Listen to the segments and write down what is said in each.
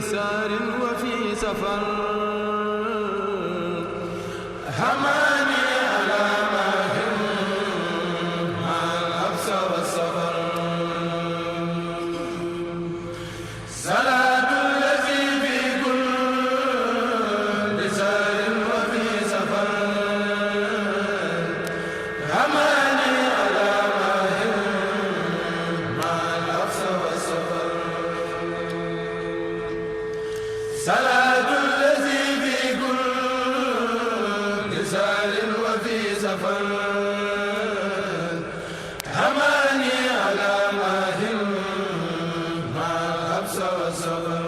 لسار وفي سفر هماني على ماهر مع الحبس والسفر صلاة الذي في كل سار وفي سفر هماني على ماهر مع الحبس والسفر صلاة الذي في كل سار وفي سفر هماني على ماهر مع الحبس والسفر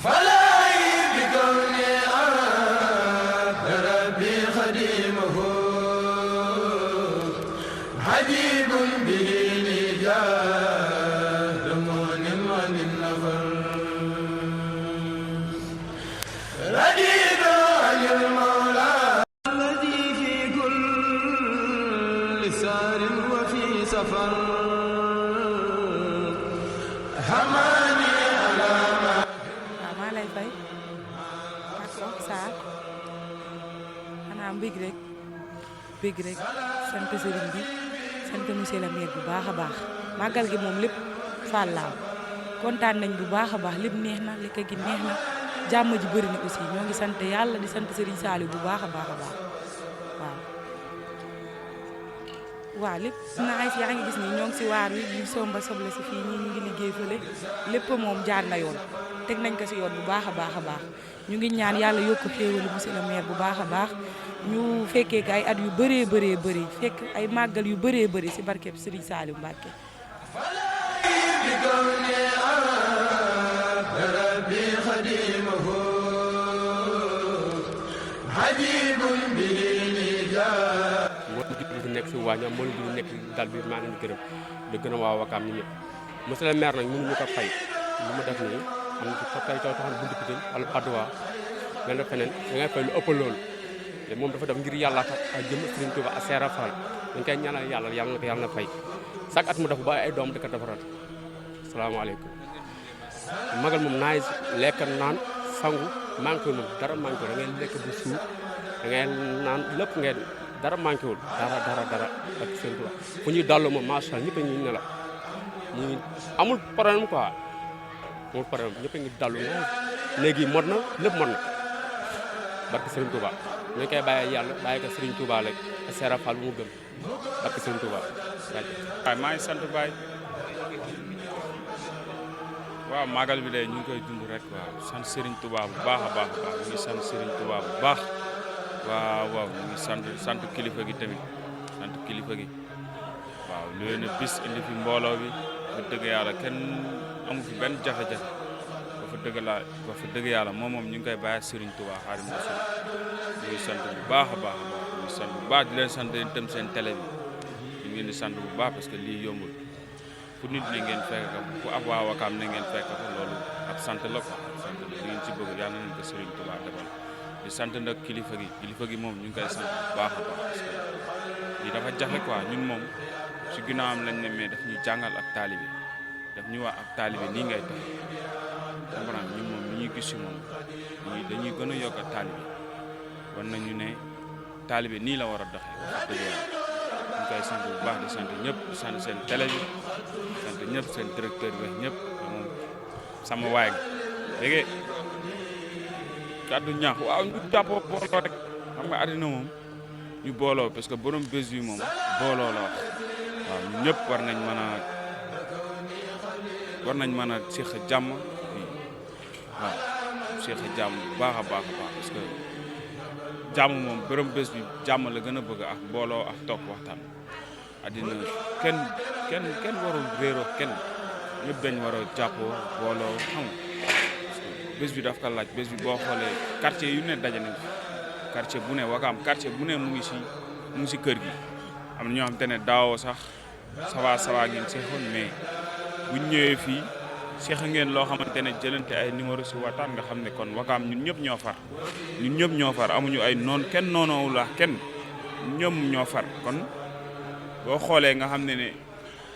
فلاهي بكوني عبد ربي خديمه عجيب به لي جاد مؤمن عن النفر رديد عن المولى الذي في كل سار وفي سفر هماني على ما maa lay fay ak Sarr xanaa bég rek sant sëriñ bi sant monsieur le maire bu baax a baax màggal gi moom lépp fàllaaw kontaan nañ bu baax a baax lépp neex na lekk gi neex na jàmm ji bëri na aussi ñoo ngi sant yàlla di sant sëriñ Saliou bu baax a baax waaw waaw lépp naaj yaa ngi gis ni ñoo ngi si waar wi ñu somba soble si fii ñii ñu ngi liggéey fële lépp moom jaar na yoon teg nañ ko si yoon bu baax a baax a baax ñu ngi ñaan yàlla yokk xéewalu monsieur le maire bu baax a baax ñu fekkee ko ay at yu bëree bëri fekk ay màggal yu bëree bëri si barkeb Serigne Saliou Mbacké nekk fi waañam moo leen nekk dal bi maa leen gërëm di gërëm waa Wakaam ñi ñëpp monsieur le maire nag mënuñu ko fay lu mu def nii am na fa tey taxoon buntu Pikine wala Padoa nga def feneen da ngay fay lu ëpp loolu te moom dafa def ngir yàlla tax ak jëm Serigne Touba ak Seera Fall dañ koy ñaanal yàlla na ko yàlla na fay chaque at mu def ba ay doom di ko defaral salaamaaleykum magal moom naay lekk naan sangu manqué moom dara manqué da ngay lekk bu suur da ngay naan lépp ngay dara manqué wul dara ak seen Touba fu ñuy dallu moom macha allah ñëpp a ngi ne la ñu amul problème quoi amul problème ñëpp a ngi dallu na léegi mot na lépp mot na barke Serigne Touba ñu koy bàyyi yàlla bàyyi ko Serigne Touba rek ak Seera Fall bu mu gëm barke Serigne Touba waaw maa ngi sant Baye waaw magal bi de ñu ngi koy dund rek waaw sant Serigne Touba bu baax a baax ñu ngi sant Serigne Touba bu baax waaw ñu ngi sant kilifa gi tamit sant kilifa gi waaw lu leen bis indi fi mbooloo bi ba dëgg yàlla kenn amu fi benn jafe-jafe ba fa dëgg yàlla moom ñu ngi koy bàyyi Serigne Touba Xaadimu Rasuul ñu ngi sant bu baax a baax ñu ngi sant bu baax di leen sant leen tam seen télé bi ñu ngi di sant bu baax parce que lii yombul fu nit ne ngeen fekk ko fu ab waa Wakaam ne ngeen fekk ko loolu ak sant la ko sant la li ngeen ci bëgg yàlla nañ ko Serigne Touba defal di sant nag kilifa gi moom ñu ngi koy sant bu baax a baax parce que lii dafa jafe quoi ñun moom si ginnaawam lañ ne mais daf ñuy jàngal ak taalibe daf ñu wax ak taalibe nii ngay tax comprendre ñun moom li ñuy gis si moom dañuy gën a yokk ak taalibe war nañu ne taalibe nii la war a doxee wax dëgg yàlla ñu koy sant bu baax di sant ñëpp di sant seen télé bi sant ñëpp seen directeur bi ñëpp moom sama waay gi dégg kàddu ñaax waaw ñu jàppoo booloo rek xam nga àddina moom ñu booloo parce que borom bés bi moom booloo la wax waaw ñun ñëpp war nañ mën a séq jàmm waaw séq jàmm bu baax a baax parce que jàmm moom borom bés bi jàmm la gën a bëgg ak booloo ak toog waxtaan àddina kenn warul réeroo kenn ñëpp dañ war a jàppoo booloo xam nga bés bi daf ko laaj bés bi boo xoolee quartier yu ne daje nañ quartier bu ne Wakaam quartier bu ne mu ngi si kër gi am na ñoo xam te ne daawoo sax sawa ngeen seexoon mais buñ ñëwee fii seex ngeen loo xamante ne jëlante ay numéro si waxtaan nga xam ne kon Wakaam ñun ñëpp ñoo far amuñu ay noon kenn noonoowul wax kenn ñoom ñoo far kon boo xoolee nga xam ne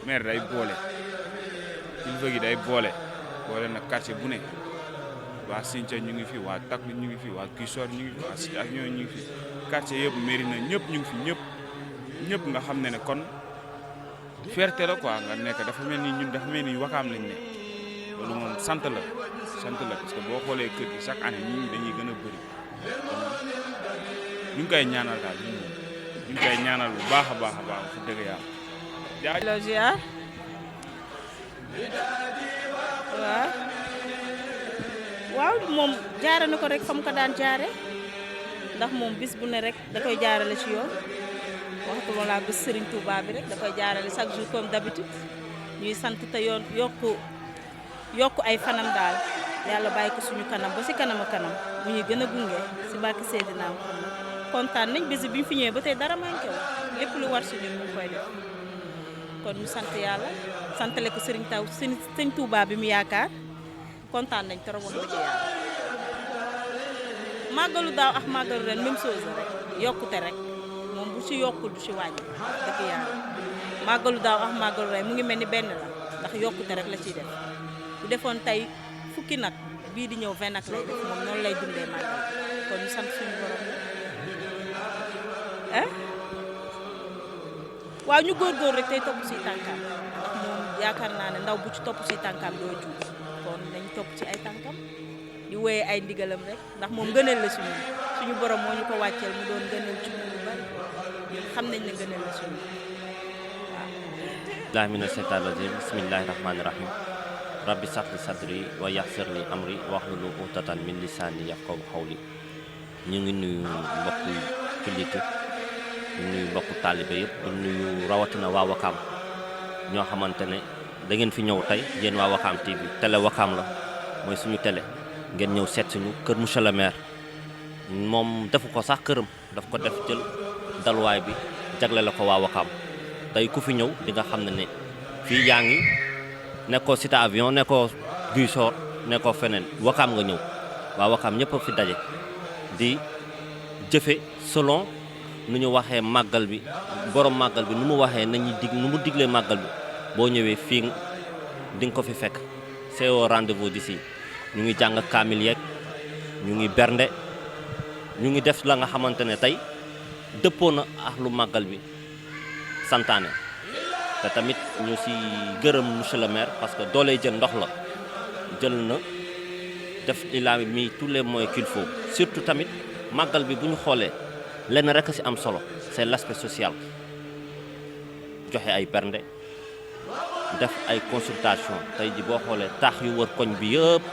maire day boole kilifa gi day boole na quartier bu ne waa Sinthiou ñu ngi fi waa Taklu ñu ngi fi waa Kisor ñu ngi fi waa Cité Avion ñu ngi fi quartier yëpp Mérina ñëpp ñu ngi fi ñëpp nga xam ne kon fierté la quoi nga nekk dafa mel ni ñun dafa mel ni Wakaam lañ ne loolu moom sant la parce que boo xoolee kër gi chaque année ñi dañuy gën a bëri ñu ngi koy ñaanal daal ñu ngi koy ñaanal bu baax a baax fu dëgg yàlla. waaw moom jaare na ko rek fa mu ko daan jaare ndax moom bis bu ne rek da koy jaarale ci yoon waxtuma laa bis Serigne Touba bi rek da koy jaarale chaque jour comme d'habitude ñuy sant te yoon yokku ay fanam daal yàlla bàyyi ko suñu kanam ba ci kanam a kanam bu ñuy gën a gunge ci barke Seydina Muhammad kontaan nañ bés bi ñu fi ñëwee ba tey dara manqué wu lépp lu war ci ñun mu koy def kon ñu sant yàlla santale ko Serigne Touba bi mu yaakaar kontaan nañ trop wax dëgg yàlla màggalu daaw ak màggalu ren même chose rek yokkute rek moom bu ci yokkul du ci wàññi dëgg yàlla màggalu daaw ak màggalu ren mu ngi mel ni benn la ndax yokkute rek la ciy def bu defoon tey fukki nag bii di ñëw 20 nag lay def moom noonu lay dundee màggal kon ñu sant suñu borom waaw ñu góorgóor rek tey topp ci tànkaam ndax moom yaakaar naa ne ndaw bu ci topp ci tànkaam doo juum kon nañ topp ci ay tànkam di wéyee ay ndigalam rek ndax moom ngëneel la suñu borom moo ñu ko wàcceel mu doon ngëneel ci ñun lu bari ñun xam nañ ne ngëneel la suñu waaw. billahi mina shaytaani rajim bismillahi rahmaani rahim rabbi sahli sadri wa yassir li amri wahlul uqdatan min lisaani yafqahu qawli. ñu ngi nuyu mbokku jullit di nuyu mbokku taalibe yëpp di nuyu rawatina waa Wakaam ñoo xamante ne da ngeen fi ñëw tey yéen waa Wakaam TV télé Wakaam la mooy suñu télé ngeen ñëw seet suñu kër monsieur le maire moom defu ko sax këram daf ko def jël dalwaay bi jagle la ko waa Wakaam tey ku fi ñëw di nga xam ne fii yaa ngi nekkoo Cité Avion nekkoo Guy Sor nekkoo feneen Wakaam nga ñëw waa Wakaam ñëpp a fi daje di jëfe selon nu ñu waxee màggal bi borom màggal bi nu mu waxee nañuy nu mu diglee màggal bi boo ñëwee fii di nga ko fi fekk c'est au rendez-vous d'ici ñu ngi jàng kaamil yeeg ñu ngi bernde ñu ngi def la nga xamante ne tey dëppoo na ak lu màggal bi santaane te tamit ñu si gërëm monsieur le maire parce que doolee jël ndox la jël na def il a mis tous les moyens qu'il faut surtout tamit màggal bi bu ñu xoolee lenn rek ci am solo c'est l'aspect social joxe ay bernde def ay consultation tey ji boo xoolee taax yu wër koñ bi yëpp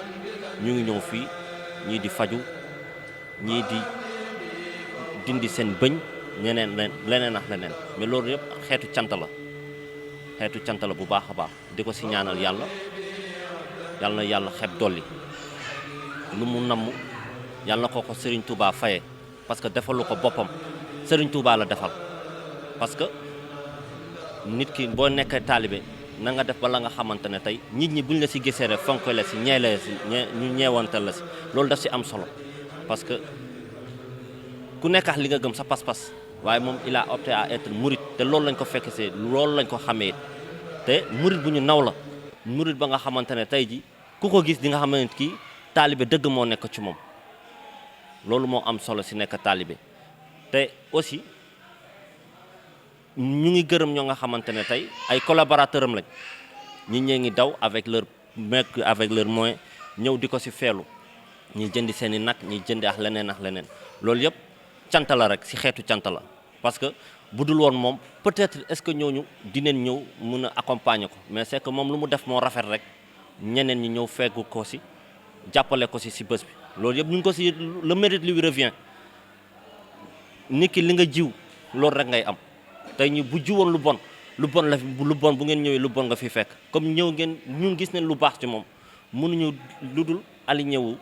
ñu ngi ñëw fii ñii di faju ñii di dindi seen bëñ ñeneen leneen ak leneen mais loolu yëpp xeetu cant la bu baax a baax di ko ci ñaanal yàlla na yàlla xeeb dolli lu mu namm yàlla na ko Serigne Touba faye parce que defalu ko boppam Serigne Touba la defal parce que nit ki boo nekkee taalibe na nga def ba la nga xamante ne tey nit ñi buñ la ci gisee rek fonk la ci ñee la ci ñu ñeewantal la ci loolu daf ci am solo parce que ku nekkax li nga gëm sa pas-pas waaye moom il a opté à être mouride te loolu lañ ko fekk see loolu lañ ko xamee te mouride bu ñu naw la mouride ba nga xamante ne tey ji ku ko gis di nga xam ne kii taalibe dëgg moo nekk ci moom loolu moo am solo ci nekk taalibe te aussi ñu ngi gërëm ñoo nga xamante ne tey ay collaborateurs am lañ ñi ñee ngi daw avec leur moyen ñëw di ko ci feelu ñi jëndi seen i nag ñi jëndi ak leneen loolu yëpp cant la rek ci xeetu cant la parce que bu dul woon moom peut-être est-ce que ñooñu dinañ ñëw mën a accompagner ko mais c'est que moom lu mu def moo rafet rek ñeneen ñi ñëw feggu ko ci jàppale ko ci bés bi loolu yëpp ñu ngi ko ci le mérite lui revient nit ki li nga jiw loolu rek ngay am tey ñu bu jiwoon lu bon bu ngeen ñëwee lu bon nga fi fekk comme ñëw ngeen ñun gis nañ lu baax ci moom mënuñu lu dul aligné wu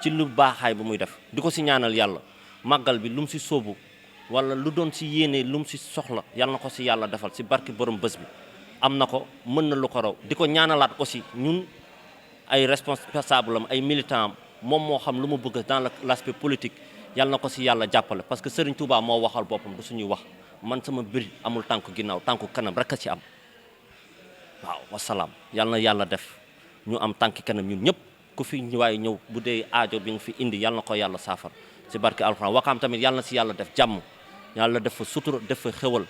ci lu baaxaay bu muy def di ko ci ñaanal yàlla màggal bi lu mu ci sóobu wala lu doon ci yéene lu mu ci soxla yàlla na ko ci yàlla defal ci barki borom bés bi am na ko mën na lu ko raw di ko ñaanalaat aussi ñun ay responsable am ay militant am moom moo xam lu mu bëgg dans l'aspect politique yàlla na ko ci yàlla jàppale parce que Serigne Touba moo waxal boppam du suñuy wax man sama mbir amul tànku ginnaaw tànku kanam rek a ci am waaw wasalaam yal na yàlla def ñu am tànki kanam ñun ñëpp ku fi waaye ñëw bu dee aajo bi nga fi indi yal na ko yàlla saafara si barke alxuraan Wakaam tamit yal na si yàlla def jàmm yàlla def fa sutura def fa xewal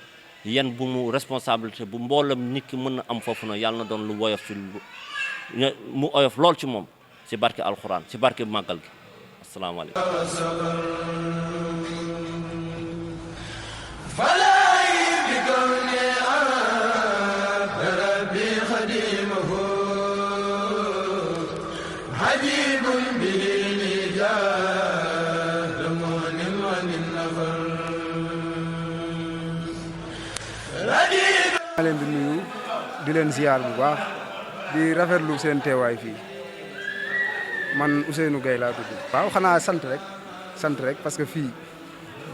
yan bu mu responsabilité bu mboolam nit ki mën na am foofu na yàlla na doon lu woyof si mu oyof lool ci moom si barke alxuraan si barke màggal gi asalaamaaleykum maa leen di nuyu di leen ziar bu baax di rafetlu seen teewaay fii man Ousseynou Gueye laa tudd. waaw xanaa sant rek parce que fii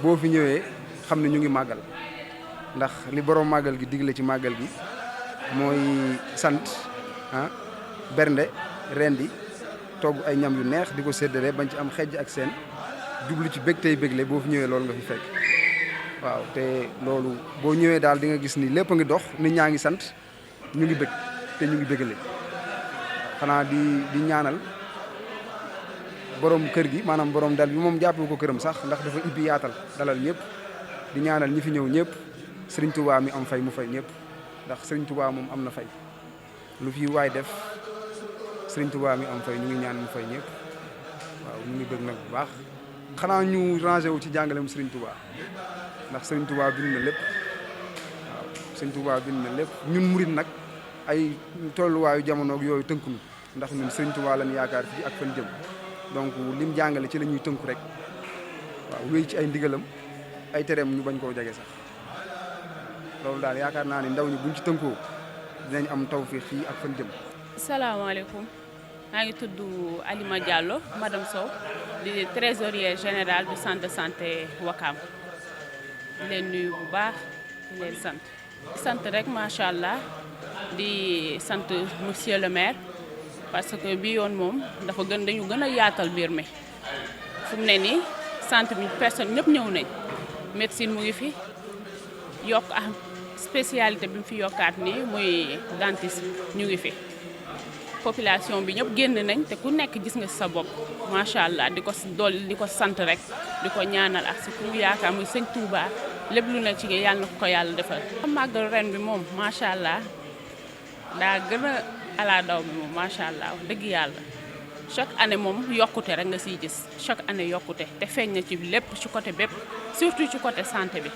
boo fi ñëwee xam ne ñu ngi màggal ndax li borom màggal gi digle ci màggal gi mooy sant bernde rendi togg ay ñam yu neex di ko séddale bañ ci am xejj ak seen jublu ci bég tey bégle boo fi ñëwee loolu nga fi fekk. waaw te loolu boo ñëwee daal di nga gis ni lépp a ngi dox nit ñaa ngi sant ñu ngi bëgg te ñu ngi bëggale xanaa di ñaanal borom kër gi maanaam borom dal bi moom jàppee ko këram sax ndax dafa ibbi yaatal dalal ñëpp di ñaanal ñi fi ñëw ñëpp Serigne Touba mi am fay mu fay ñëpp ndax Serigne Touba moom am na fay lu fi waay def Serigne Touba mi am fay ñu ngi ñaan mu fay ñëpp waaw ñu ngi bëgg nag bu baax. xanaa ñu rangé wu ci jàngaleem Serigne Touba. ndax Serigne Touba bind na lépp waaw Serigne Touba bind na lépp ñun murit nag ay tolluwaayu jamono yooyu tënkunu ndax ñun Serigne Touba lañ yaakaar fii ak fan jëm donc lim jàngale ci la ñuy tënku rek waaw wéy ci ay ndigalam ay tereem ñu bañ koo jege sax loolu daal yaakaar naa ni ndaw ñi buñ ci tënkoo dinañ am tawfiix fii ak fan jëm. salaamaaleykum maa ngi tudd Alima Diallo madame Sow di trésorier général du centre de santé Wakaam. di leen nuyu bu baax di leen sant rek macha allah di sant monsieur le maire parce que bi yoon moom dañu gën a yaatal mbir mi fu mu ne nii centre bi personne ñëpp ñëw nañ médecine mu ngi fi yokk am spécialité bi mu fi yokkaat nii muy dentiste ñu ngi fi population bi ñëpp génn nañ te ku nekk gis nga sa bopp macha allah di ko dolli di ko sant rek di ko ñaanal ak si ku yaakaar muy sëñ Touba lépp lu ne ci yàlla na ko yàlla defal. màggal ren bi moom macha allah daa gën a ala daw bi moom macha allah dëgg yàlla chaque année moom yokkute rek nga siy gis chaque année yokkute te feeñ na ci lépp ci côté bépp surtout ci côté santé bi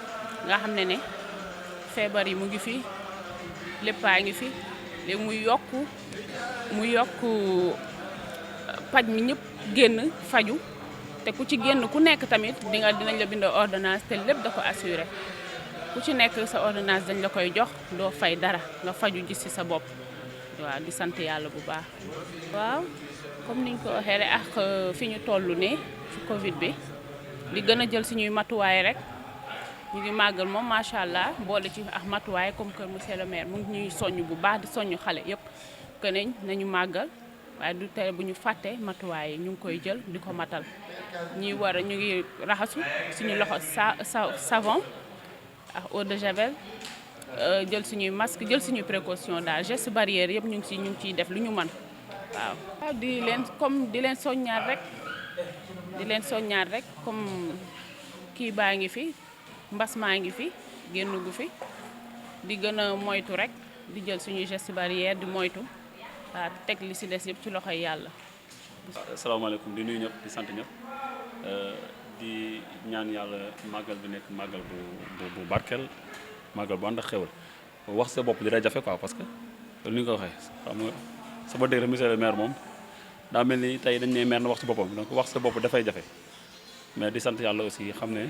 nga xam ne feebar yi mu ngi fi léppaa ngi fi léegi mu yokku paj mi ñëpp génn faju te ku ci génn ku nekk tamit dinañ la bind ordonnance te lépp da ko assuré ku ci nekk sa ordonnance dañ la koy jox doo fay dara nga faju gis ci sa bopp waaw di sant yàlla bu baax. waaw comme niñ ko waxee rek ak fi ñu toll ne ci Covid bi di gën a jël suñuy matuwaay rek ñu ngi màggal moom macha allah boole ci ak matuwaay comme que monsieur le maire mu ngi ñuy soññ bu baax di soññ xale yëpp que nañu màggal waaye du tere bu ñu fàtte matuwaay yi ñu ngi koy jël di ko matal ñu ngi raxasu suñu loxo savon ak eau de javel jël suñuy masque jël suñuy précaution daal geste barrière yëpp ñu ngi ciy def lu ñu mën waaw. di leen soññaat rek comme kii baa ngi fi mbas maa ngi fi génn gu fi di gën a moytu rek di jël suñuy geste barrière di moytu waaw teg li si des yëpp ci loxoy yàlla. asalaamaaleykum di nuyu ñëpp di sant ñëpp di ñaan yàlla màggal bi nekk màggal bu barkeel màggal bu ànd ak xewal wax sa bopp dina jafe quoi parce que ni nga ko waxee xam nga sama dégg rek monsieur le maire moom daa mel ni tey dañ ne maire na wax ci boppam donc wax sa bopp dafay jafe mais di sant yàlla aussi xam ne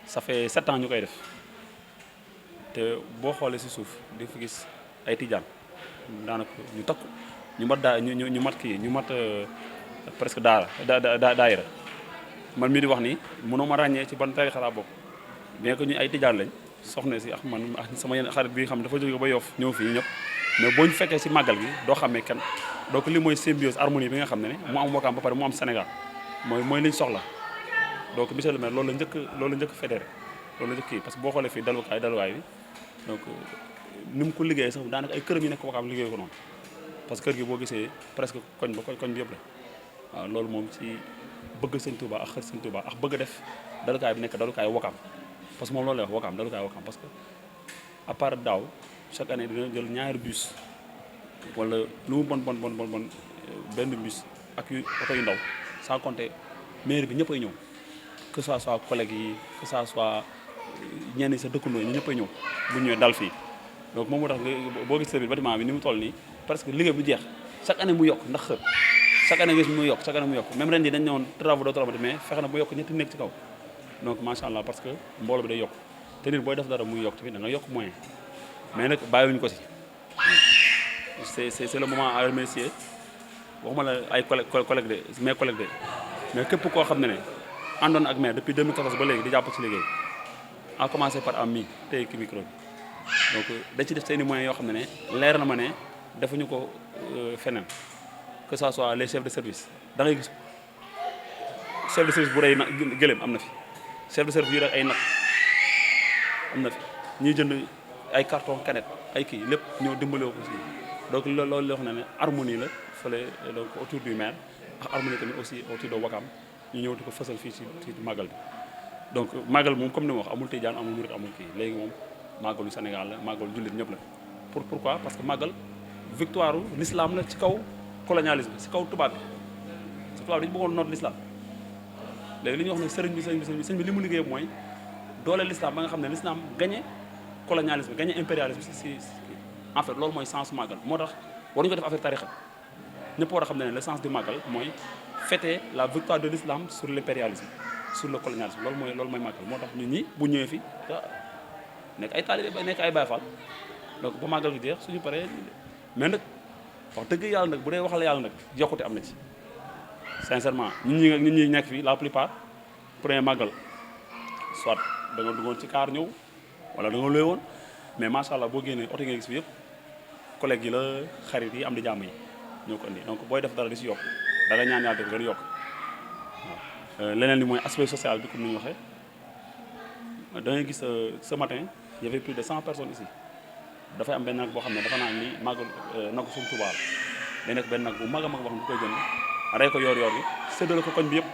ça fait 7 ans ñu koy def te boo xoolee si suuf di fi gis ay tijaan daanaka ñu takku ñu mat presque daayira man mii di wax nii mënoo ma ràññee ci ban tarixa laa bokk bien que ñu ay tijaan lañ soxna si ak man ak sama yenn xarit bi nga xam ne dafa jóge ba Yoff ñëw fii ñëpp mais boo ñu fekkee si màggal gi doo xamee kenn donc li mooy symbiose harmonie bi nga xam ne mu am Wakaam ba pare mu am Sénégal mooy liñ soxla donc monsieur le maire loolu la njëkk fédéré loolu la njëkk kii parce que boo xoolee fii daluwaay bi donc ni mu ko liggéeyee sax daanaka ay këram yi nekk Wakaam liggéey ko noonu parce que kër gi boo gisee presque koñ ba koñ bi yëpp la waaw loolu moom ci bëgg sëñ Touba ak xër sëñ Touba ak bëgg a def dalukaay bi nekk dalukaay Wakaam parce que moom loolu lay wax Wakaam dalukaay Wakaam parce que à part daaw chaque année dina jël ñaari bus wala lu mu bon benn bus ak yu oto yu ndaw sans compter maire bi ñëpp ay ñëw que ça soit collègues yi que ça soit ñenn sa dëkkandoo ñi ñëpp ay ñëw bu ñëwee dal fii donc moom moo tax boo gis biir bâtiment bi ni mu toll nii presque liggéey bu jeex chaque année mu yokk ndax xër chaque année gis mu yokk chaque année mu yokk même ren ji dañ ne woon travaux de travaux mais fexe na bu yokk ñetti nekk ci kaw donc macha allah parce que mbooloo bi day yokk te nit booy def dara muy yokk tamit da nga yokk moyen mais nag bàyyiwuñu ko si c'est le moment à remercier waxuma la ay collègues de mes collègues de mais képp koo xam ne àndoon ak maire depuis 2014 ba léegi di jàpp ci liggéey a commencé par am mi tey ki micro bi donc dañ ci def seeni moyens yoo xam ne leer na ma ne defuñu ko feneen que ça soit les chefs de service da ngay gis chef de service bu rey na gëléem am na fi chef de service yu rey ay nag am na fi ñuy jënd ay carton canette ay kii lépp ñëw dimbaloo ko si donc loolu loo xam ne harmonie la fële donc autour du maire ak harmonie tamit aussi autour de Wakaam ñu ñëw di ko fësal fii ci màggal bi donc màggal moom comme ni ma wax amul tijaan amul murit amul kii léegi moom màggalu Sénégal la màggalu jullit ñëpp la pourquoi parce que màggal victoire l'islam la ci kaw colonialisme ci kaw tubaab bi dañu bëggoon noot l'islam léegi li ñuy wax ne sëriñ bi li mu liggéey mooy doole l'islam ba nga xam ne l'islam gagné colonialisme gagné impérialisme si en fait loolu mooy sens màggal moo tax waruñu ko def affaire tarixa ñëpp war a xam ne le sens du màggal mooy fêter la victoire de l'islam sur l'impérialisme sur le colonialisme loolu mooy màggal moo tax nit ñi bu ñëwee fi nekk ay taalibe nekk ay Baay Faal donc ba màggal gi jeex suñu paree mais nag wax dëgg yàlla nag bu dee waxal yàlla nag yokkute am na ci sincèrement nit ñi nekk fii la plupart premier màggal soit da nga duggoon ci kaar ñëw wala da nga luye woon mais macha allah boo génnee oto nga gis fi yëpp collègues yi la xarit yi am di jàmm yi ñoo ko indi donc booy def dara di si yokk da nga ñaan yàlla def gën yokk waaw leneen li mooy aspect social bi comme ni ñu waxee da ngay gis ce matin il y avait plus de 100 personnes ici dafay am benn nag boo xam ne dafa naan ni màggal nagu suñu Tuubaa day nekk benn nag bu mag a mag boo xam ne du koy jënd rey ko yor bi séddale ko koñ bi yëpp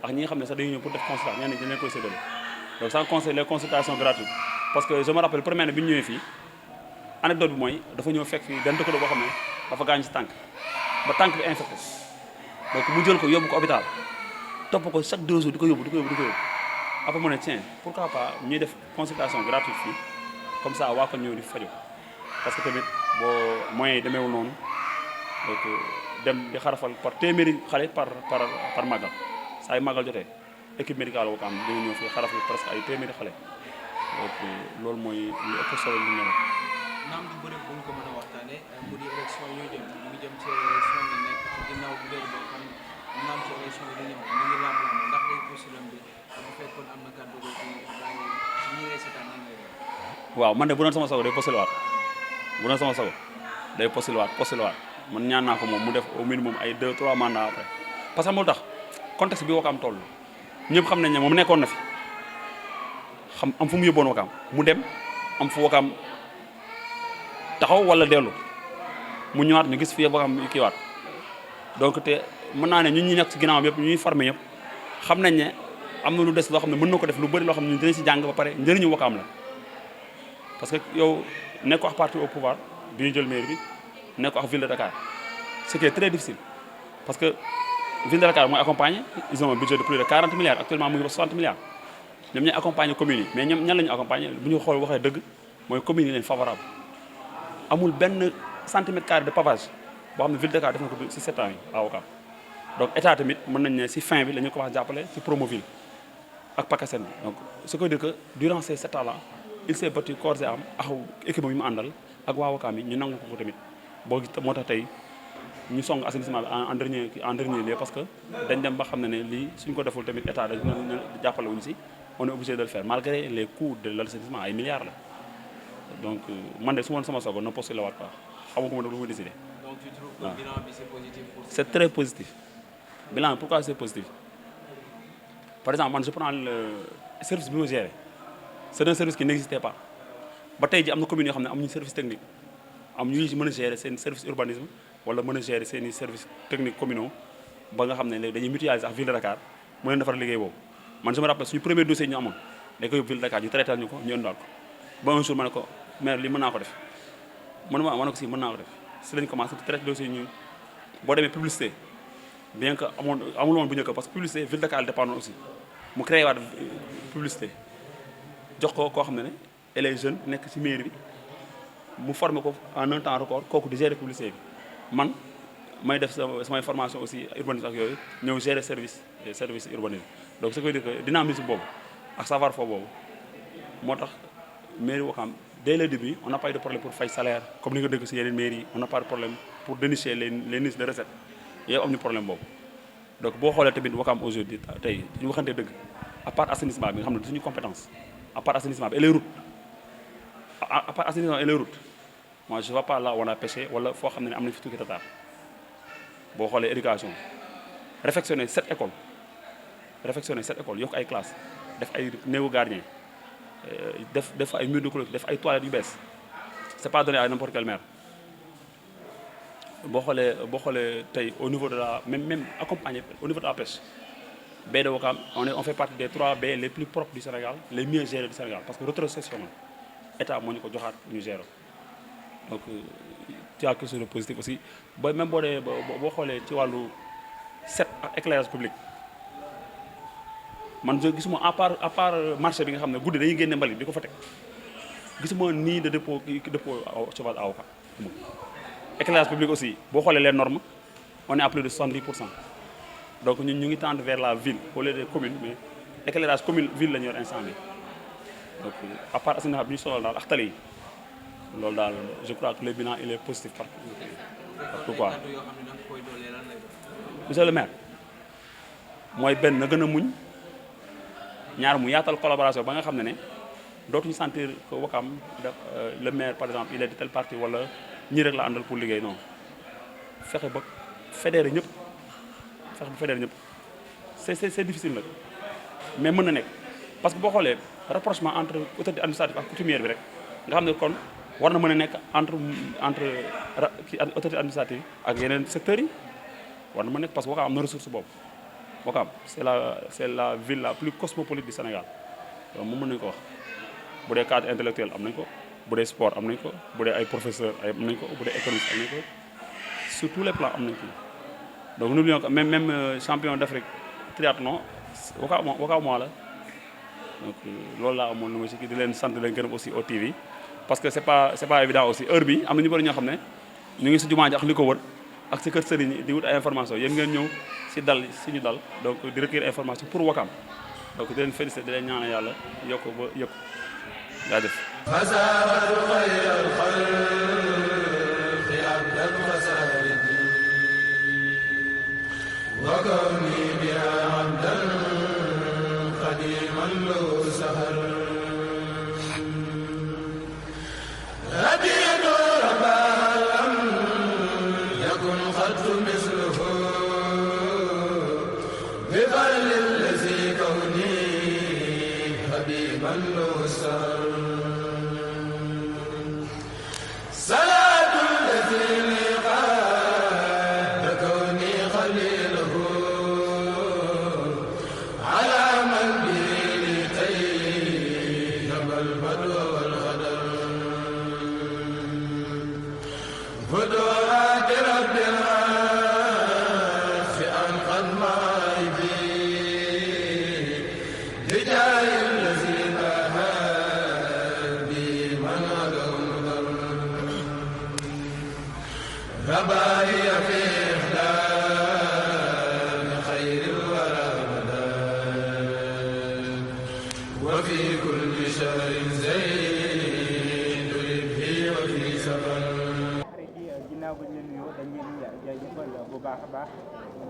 ak ñi nga xam ne sax dañuy ñëw pour def consultation ñenn ñi dañ leen koy séddale donc sans conseil les consultations gratuites parce que je me rappelle première année bi ñu ñëwee fii anecdote bi mooy dafa ñëw fekk fii benn dëkkandoo boo xam ne dafa gaañ ci tànk ba tànk bi infecté donc mu jël ko yóbbu ko hôpital topp ko chaque 2 jours di ko yóbbu après mu ne tiens pourquoi pas ñuy def consultation gratuite fii comme ça waa ko ñëw di faju parce que tamit boo moyens yi demeewul noonu donc dem di xarafal par téeméeri xale par màggal saa yu màggal jotee équipe médicale Wakaam dina ñëw fii xarafal presque ay téeméeri xale donc loolu mooy lu ëpp solo li ñu naam du bëri bu ñu ko mën a waxtaanee mu di élection yooyu jëm ñu ngi jëm ci élection yi nekk ci ginnaaw bu dee boo xam naam ci élection yi di ñëw ñu ngi laam ndax day postulam bi bu fekkoon am na kàddu gi ñi lay seetaan nañ lay waaw man de bu doon sama sago day postulé waat bu doon sama sago day postulé waat man ñaan naa ko moom mu def au minimum ay 2-3 mandats après parce que moo tax contexte bi Wakaam toll ñëpp xam nañ ne moom nekkoon na fi xam am fu mu yóbboon Wakaam mu dem am fu Wakaam taxaw wala dellu mu ñëwaat ñu gis fii Wakaam kii waat donc te mën naa ne ñun ñi nekk ci ginnaawam yëpp ñuy formé yëpp xam nañ ne am na lu des loo xam ne mën na ko def lu bëri loo xam ne dinañ si jàng ba pare njëriñu Wakaam la parce que yow nekk ak parti au pouvoir bi ñu jël mairie bi nekk ak ville de Dakar ce qui est très difficile parce que ville de Dakar mooy accompagner ils ont un budget de plus de 40 milliards actuellement mu ngi ba 60 milliards ñoom ñooy accompagner communes yi mais ñoom ñan la ñu accompagner bu ñu xool waxee dëgg mooy communes yi leen favorable amul benn centimètre carré de pavage boo xam ne ville de Dakar def na ko si 7 ans yi à Wakaam donc état tamit mën nañ ne si fin bi la ñu commencé jàppale si Promoville ak PACASEN bi donc ce qui veut dire que durant ces 7 ans là il s'est battu corps et âme ak équipe bi mu àndal ak waa Wakaam yi ñu nangu ko tamit boo gis moo tax tey ñu song assainissement bi en dernier lieu parce que dañ dem ba xam ne lii suñ ko deful tamit état dañ jàppale wuñu si on est obligé de le faire malgré les coûts de l'assainissement ay milliards la donc man de su ma sama sogo na postulé waat quoi xamaguma nag lu muy décidé. Donc tu trouves que le bilan bi c'est positif pour c'est très positif. Bilan pourquoi c'est positif? Par exemple man je prends le service bi ma géré c'est un service qui n'existait pas ba tey ji am na commune yoo xam ne amuñu service technique am ñu mën a gérer seen service urbanisme wala mën a gérer seen i service technique communaux ba nga xam ne léegi dañuy mutualiser ak ville de Dakar mu leen defar liggéey boobu man je me rappelle suñu premier dossier ñu amoon dañ ko yóbbu ville de Dakar ñu traité ñu ko ñu indaal ko ba un jour ma ne ko maire li mën naa ko def ma ne ko si mën naa ko def si lañ commencé di traité dossier ñu boo demee publicité bien que amul woon bu njëkk parce que publicité ville de Dakar dépendant aussi mu créé waat publicité jox ko koo xam ne elle est jeune nekk ci mairie bi mu formé ko en un temps record kooku di gérer publicité bi man may def samay formation aussi urbanisme ak yooyu ñëw gérer service urbanisme donc ce qui veut dire que dynamisme boobu ak savoir foofu boobu moo tax mairie Ouakam dès le début on n'a pas eu de problème pour fay salaire comme ni nga dégg ci yeneen mairie yi on n'a pas de problème pour dénicher les niches de recettes yow am ñu problème boobu donc boo xoolee tamit Ouakam aujourd'hui tey ñu waxante dëgg à part assainissement bi nga xam ne du suñu compétence à part assainissement bi et les routes à part assainissement et les routes moi je vois pas là où on a pêché wala foo xam ne am nañ fi tuuti retard boo xoolee éducation réfectionner 7 écoles yokk ay classes def ay néegu gardien def ay murs de clôture def ay toilettes yu bees c'est pas donné à n'importe quel maire boo xoolee tey au niveau de la même accompagné au niveau de la pêche baie de Ouakam on fait partie des 3 baies les plus propres du Sénégal les mieux gérées du Sénégal parce que rétrocession état moo ñu ko joxaat ñu gérer donc tu as quelque chose de positif aussi ba même boo xoolee ci wàllu set ak éclairage public man je gisuma à part marché bi nga xam ne guddi dañuy génne mbalit di ko fa teg gisuma nii de dépôt sauvage à Ouakam éclairage public aussi boo xoolee les normes on est à plus de 70%. donc ñun ñu ngi tendre vers la ville au lieu des communes mais éclairage commune ville la ñu yor instant bi donc à part assainissement bi ñu soxla daal ak tali yi loolu daal je crois que le bilan il est positif partout quoi. monsieur le maire mooy benn na gën a muñ ñaar mu yaatal collaboration ba nga xam ne dootuñu sentir que Ouakam le maire par exemple il est de tel parti wala ñi rek la àndal pour liggéey non fexe ba fédérer ñëpp. fexe bu fédérer ñëpp c'est difficile nag mais mën na nekk parce que boo xoolee rapprochement entre autorité administrative ak coutumière bi rek nga xam ne kon war na mën a nekk entre autorité administrative ak yeneen secteurs yi war na mën a nekk parce que Ouakam am na ressource boobu Ouakam c'est la ville la plus cosmopolite du Sénégal donc moom mën nañu ko wax bu dee cadre intellectuel am nañ ko bu dee sport am nañ ko bu dee ay professeurs am nañ ko bu dee économiste am nañ ko sur tous les plans am nañ ko donc n'oublions que même champion d'Afrique triathlon Ouakam la donc loolu laa amoon na ma ci di leen sant di leen gërëm aussi au TV parce que c'est pas évident aussi heure bi am na ñu bëri ñoo xam ne ñu ngi si jumaa ji ak li ko wër ak si kër sëriñ yi di wut ay information yéen ngeen ñëw si ñu dal donc di recueillir information pour Ouakam donc di leen féliciter di leen ñaanal yàlla yokk ba yëpp jaajëf وكوني بها عبدا قديما له سهر هديت ربها لم يكن قد مثله بفضل الذي كوني حبيبا له سهر صلاة الذي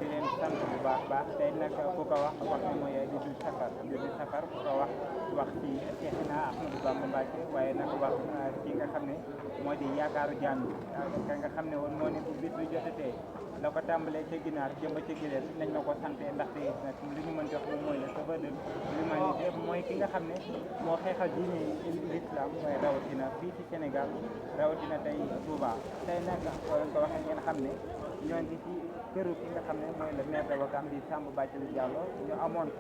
di leen sant bu baax tey nag ku ko wax ne mooy Idul Safar ku ko wax ci Cheikhna Ahmadou Bamba Mbacké waaye nag wax ki nga xam ne moo di yaakaaru jàng ka nga xam ne woon moo ne bu bis bi jotatee la ko tàmbalee ca ginaar jëm ba ca gileem nañ ma ko sante ndaxte nag li ñu mën jox moom mooy le sauveur de l'humanité mooy ki nga xam ne moo xeexal diine l'islam waaye rawatina fii ci Sénégal rawatina tey Touba tey nag ko waxee ngeen xam ne ñoo ngi ci këru ki nga xam ne mooy le maire de Ouakam di Samba Bathily Diallo ñu amoon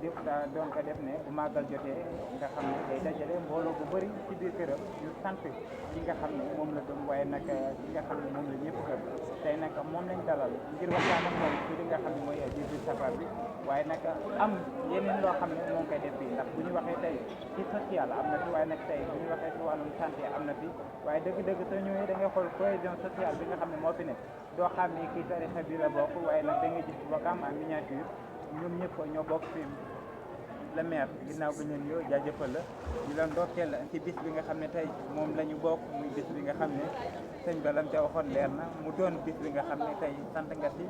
doon ko def ne bu màggal jotee nga xam ne day dajale mbooloo bu bëri ci biir këram ñu sant ki nga xam ne moom la gëm waaye nag ki nga xam ne moom la ñëpp gëm tey nag moom lañ dalal ngir waxtaan ak moom ci li nga xam ne mooy 18 safar bi waaye nag am yeneen loo xam ne moo ngi koy def fii ndax bu ñu waxee tey ci social am na fi waaye nag tey bu ñu waxee ci wàllum santé am na fi waaye dëgg-dëgg soo ñëwee da ngay xool cohésion sociale bi nga xam ne moo fi nekk doo xam ne kii tarixa bi la bokk waaye nag da ngay gis Ouakam en miniature ñoom ñëpp ñoo bokk fi le maire ginnaaw bi leen yoo jaajëfal la ñu leen ndokkeel ci bis bi nga xam ne tey moom la ñu bokk muy bis bi nga xam ne sëñ ba lam ca waxoon leer na mu doon bis bi nga xam ne tey sant nga si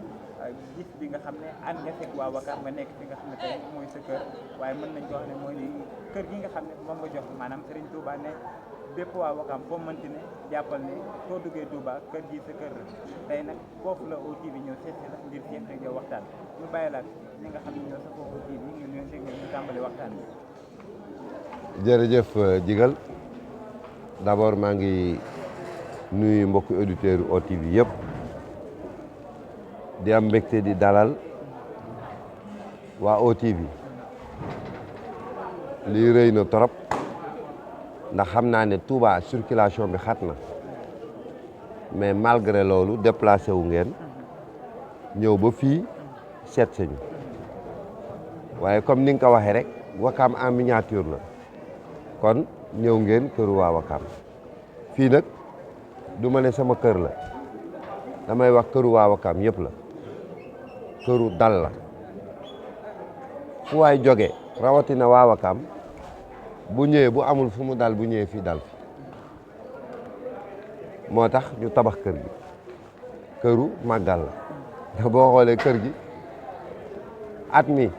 bis bi nga xam ne ànd nga fekk waa Ouakam nga nekk fi nga xam ne tey mooy sa kër waaye mën nañ ko wax ne mooy kër gi nga xam ne moom nga jox maanaam Serigne Touba ne bépp waa Ouakam foo mënti ne jàppal ne soo duggee Touba kër gi sa kër la tey nag foofu la OTV ñëw seet si la ngir seet ak yow waxtaan ñu bàyyi la ñi nga xam ne ñoo sa foofu OTV ñu ñëw seet ñu tàmbali waxtaan bi. jërëjëf Jigal d'abord maa ngi nuyu mbokki auditeurs yu OTV yëpp di am mbégte di dalal waa OTV lii rëy na trop ndax xam naa ne Touba circulation bi xat na mais malgré loolu déplacé wu ngeen ñëw ba fii seet sañu waaye comme ni nga ko waxee rek Ouakam en miniature la kon ñëw ngeen këru waa Ouakam fii nag du ma ne sama kër la damay wax këru waa Ouakam yëpp la këru dal la fu waay jóge rawatina waa Ouakam bu ñëwee bu amul fu mu dal bu ñëwee fii dal fi moo tax ñu tabax kër gi këru màggal la te boo xoolee kër gi at mi